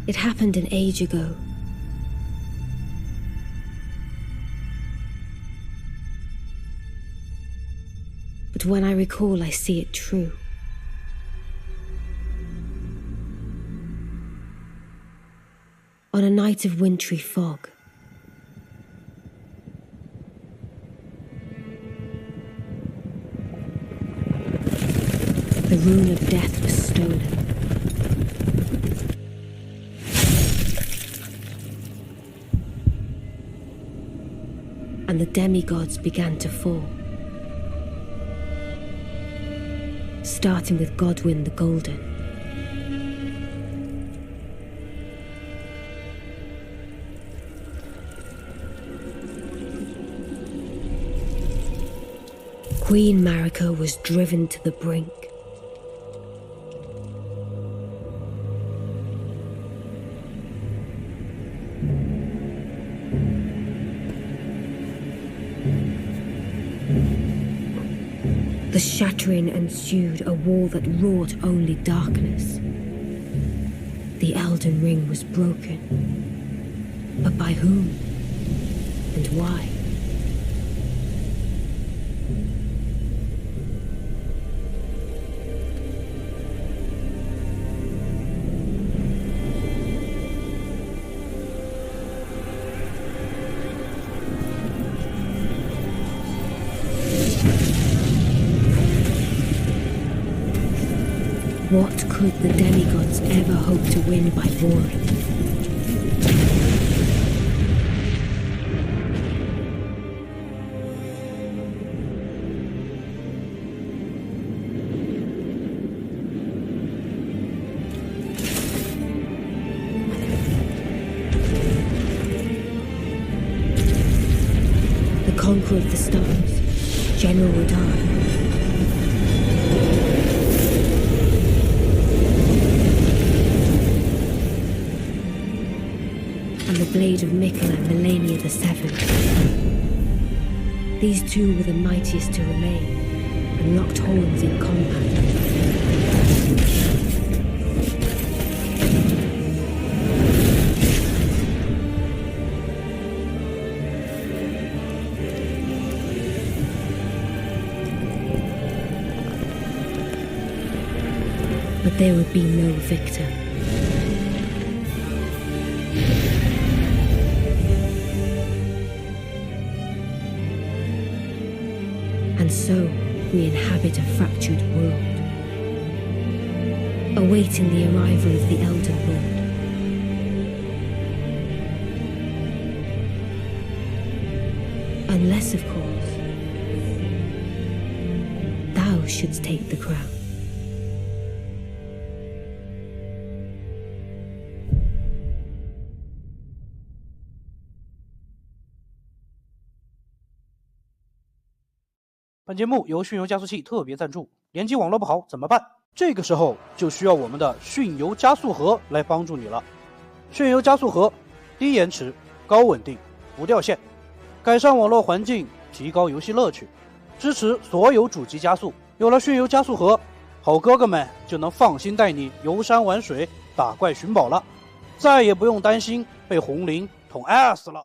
It happened an age ago. But when I recall, I see it true. On a night of wintry fog, the rune of death was stolen. And the demigods began to fall, starting with Godwyn the Golden. Queen Marika was driven to the brink. The shattering ensued, a war that wrought only darkness. The Elden Ring was broken. But by whom? And why? What could the demigods ever hope to win by warring? The conqueror of the stars, General Radar. And the blade of Mikkel and Melania the Seventh. These two were the mightiest to remain, and locked horns in combat. But there would be no victor. And so, we inhabit a fractured world, awaiting the arrival of the Elden Lord. Unless, of course, thou shouldst take the crown. 本节目由迅游加速器特别赞助，联机网络不好怎么办？这个时候就需要我们的迅游加速盒来帮助你了。迅游加速盒，低延迟、高稳定、不掉线，改善网络环境，提高游戏乐趣，支持所有主机加速。有了迅游加速盒，好哥哥们就能放心带你游山玩水、打怪寻宝了，再也不用担心被红灵捅 ass 了。